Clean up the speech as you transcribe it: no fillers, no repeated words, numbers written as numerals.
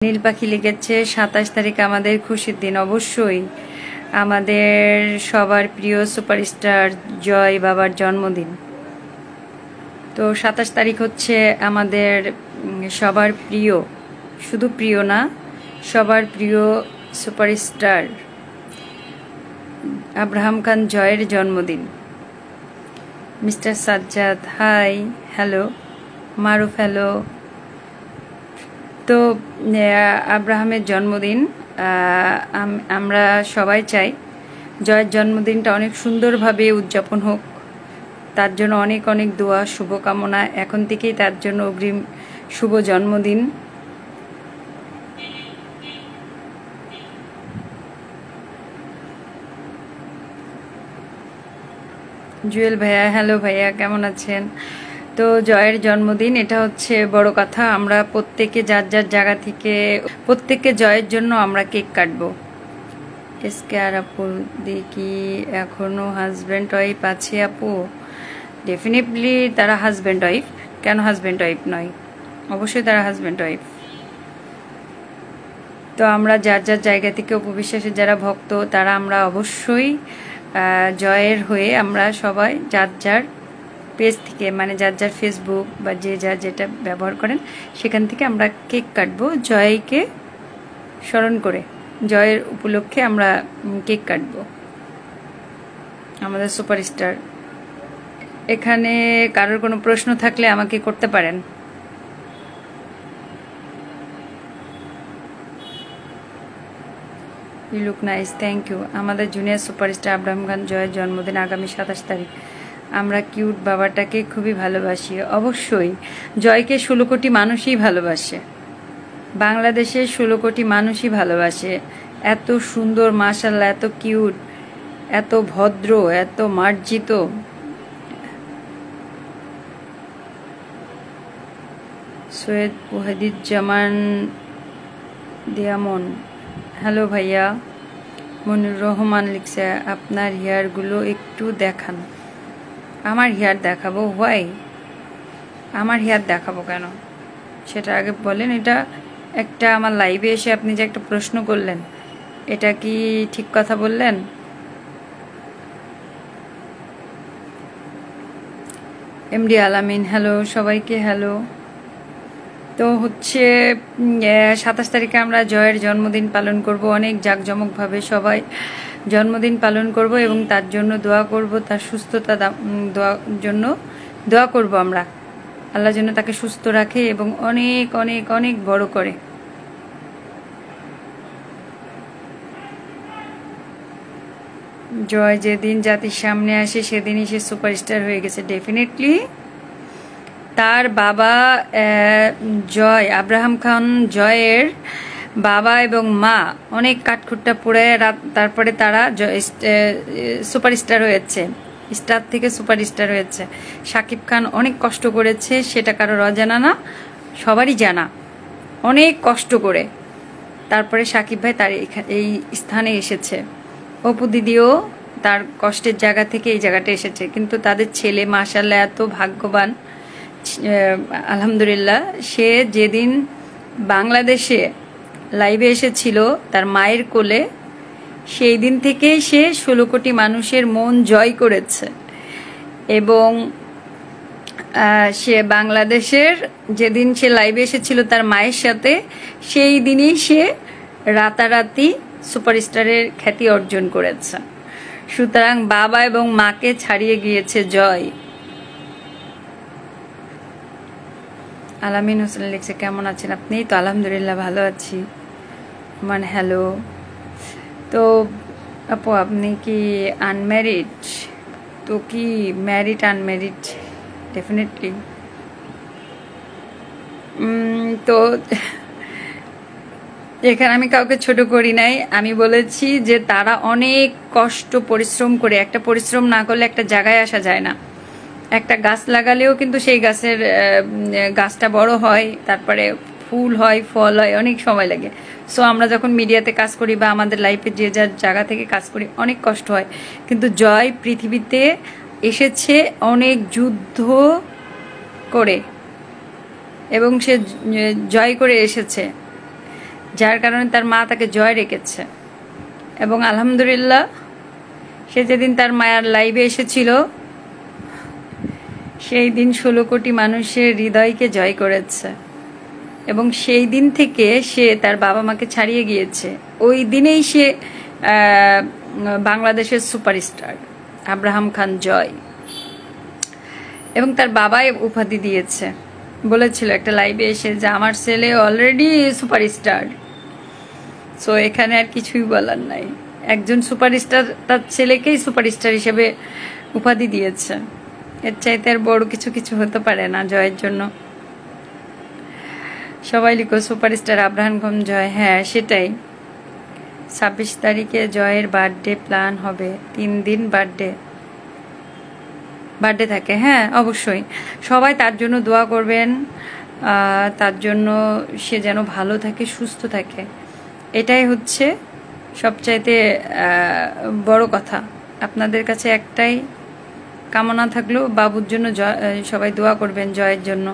নীল পাখি লিখেছে ২৭ তারিখ আমাদের খুশির দিন। অবশ্যই আমাদের সবার প্রিয় সুপারস্টার জয় বাবার জন্মদিন। তো ২৭ তারিখ হচ্ছে আমাদের সবার প্রিয়, শুধু প্রিয় না, সবার প্রিয় সুপারস্টার আব্রাহাম খান জয়ের জন্মদিন। Mister Sajjad hi, hello. Maruf hello. তো আব্রাহামের জন্মদিন, আমরা সবাই চাই জয়ের জন্মদিনটা অনেক সুন্দরভাবে উদযাপন হোক। তার জন্য অনেক অনেক দোয়া, শুভকামনা এখন থেকেই তার জন্য অগ্রিম শুভ জন্মদিন। জুয়েল ভাইয়া হ্যালো ভাইয়া, কেমন আছেন? তো জয়ের জন্মদিন, এটা হচ্ছে বড় কথা। আমরা প্রত্যেকে যার যার জায়গা থেকে প্রত্যেককে জয়ের জন্য আমরা কেক কাটবো। এসকে আর আপু দেখি এখনো হাজব্যান্ড ওয়াইফ আছে আপু? ডেফিনেটলি তারা হাজব্যান্ড ওয়াইফ। কেন হাজব্যান্ড ওয়াইফ নয়? অবশ্যই তারা হাজব্যান্ড ওয়াইফ। তো আমরা যার যার জায়গা থেকে, উপবিশ্বাসের যারা ভক্ত তারা আমরা অবশ্যই জয়ের হয়ে আমরা সবাই যার যার পেজ থেকে, মানে যার যার ফেসবুক বা যে যার যেটা ব্যবহার করেন সেখান থেকে আমরা কেক কাটবো জয়কে স্মরণ করে। জয়ের উপলক্ষে আমরা কেক কাটবো। আমাদের সুপারস্টার। এখানে কারোর কোনো প্রশ্ন থাকলে আমাকে করতে পারেন। You look nice, thank you. আমাদের জুনিয়র সুপারস্টার আব্রাহাম খান জয়ের জন্মদিন আগামী ২৭ তারিখ। আমরা কিউট বাবাটাকে খুবই ভালোবাসি। অবশ্যই জয়কে ১৬ কোটি মানুষই ভালোবাসে, বাংলাদেশের ১৬ কোটি মানুষই ভালোবাসে। এত সুন্দর, মাশাআল্লাহ, এত কিউট, এত ভদ্র, এত মার্জিত। সৈয়দ ওয়াহিদুজ্জামান দিয়ামন হ্যালো ভাইয়া। মনির রহমান লিখছে আপনার হেয়ারগুলো একটু দেখান। আমার হেয়ার দেখাবো? হোয়াই? আমার হেয়ার দেখাবো কেন সেটা আগে বলেন। এটা একটা আমার লাইভে এসে আপনি যে একটা প্রশ্ন করলেন, এটা কি ঠিক কথা বললেন? এমডি আলামিন হ্যালো, সবাইকে হ্যালো। তো হচ্ছে ২৭ তারিখে আমরা জয়ের জন্মদিন পালন করব অনেক জাঁকজমকভাবে। সবাই জন্মদিন পালন করব এবং তার জন্য দোয়া করব, তার সুস্থতা জন্য দোয়া করব আমরা। আল্লাহ যেন তাকে সুস্থ রাখে এবং অনেক অনেক অনেক বড় করে। জয় যেদিন জাতির সামনে আসে সেদিনই সে সুপারস্টার হয়ে গেছে। ডেফিনেটলি তার বাবা জয়, আব্রাহাম খান জয়ের বাবা এবং মা অনেক কাঠখুট্টা পড়ে তারপরে তারা সুপারস্টার হয়েছে, স্টার থেকে সুপারস্টার হয়েছে। শাকিব খান অনেক কষ্ট করেছে, সেটা কারোর অজানা না, সবারই জানা। অনেক কষ্ট করে তারপরে শাকিব ভাই তার এই স্থানে এসেছে। অপু দিদিও তার কষ্টের জায়গা থেকে এই জায়গাটা এসেছে। কিন্তু তাদের ছেলে মাশাআল্লাহ এত ভাগ্যবান, আলহামদুলিল্লাহ। সে যেদিন বাংলাদেশে লাইভে এসেছিল তার মায়ের কোলে, সেই দিন থেকেই সে ১৬ কোটি মানুষের মন জয় করেছে। এবং সে বাংলাদেশের যেদিন সে লাইভে এসেছিল তার মায়ের সাথে, সেই দিনই সে রাতারাতি সুপারস্টারের খ্যাতি অর্জন করেছে। সুতরাং বাবা এবং মাকে ছাড়িয়ে গিয়েছে জয়। আলামিন হোসেন লিখছে কেমন আছেন আপনি? তো আলহামদুলিল্লাহ ভালো আছি। মান হ্যালো। তো আপু আপনি কি আনম্যারিড? তো কি ম্যারিড আনম্যারিড? ডেফিনেটলি। তো এখানে আমি কাউকে ছোট করি নাই। আমি বলেছি যে তারা অনেক কষ্ট পরিশ্রম করে, একটা পরিশ্রম না করলে একটা জায়গায় আসা যায় না। একটা গাছ লাগালেও কিন্তু সেই গাছটা বড় হয়, তারপরে ফুল হয়, ফল হয়, অনেক সময় লাগে। সো আমরা যখন মিডিয়াতে কাজ করি বা আমাদের লাইফে যে যার জায়গা থেকে কাজ করি অনেক কষ্ট হয়। কিন্তু জয় পৃথিবীতে এসেছে অনেক যুদ্ধ করে এবং সে জয় করে এসেছে। যার কারণে তার মা তাকে জয় রেখেছে। এবং আলহামদুলিল্লাহ সে যেদিন তার মায়ের লাইভে এসেছিল সেই দিন 16 কোটি মানুষের হৃদয়কে জয় করেছে। এবং সেই দিন থেকে সে তার বাবা মাকে ছাড়িয়ে গিয়েছে। ওই দিনেই সে বাংলাদেশের সুপারস্টার আব্রাহাম খান জয়। এবং তার বাবাই উপাধি দিয়েছে, বলেছিল একটা লাইভে এসে যে আমার ছেলে অলরেডি সুপারস্টার। সো এখানে আর কিছুই বলার নাই, একজন সুপারস্টার তার ছেলেকেই সুপারস্টার হিসেবে উপাধি দিয়েছে। এর চাইতে আর বড় কিছু হতে পারে না জয়ের জন্য। সবাই লিখো সুপারস্টার আব্রাহাম খান জয়। হ্যাঁ সেটাই, 26 তারিখে জয়ের বার্থডে প্ল্যান হবে, 3 দিন বার্থডে থাকে। হ্যাঁ অবশ্যই সবাই তার জন্য দোয়া করবেন, তার জন্য সে যেন ভালো থাকে, সুস্থ থাকে, এটাই হচ্ছে সবচাইতে বড় কথা। আপনাদের কাছে একটাই কামনা থাকলো, বাবুর জন্য সবাই দোয়া করবেন, জয়ের জন্য।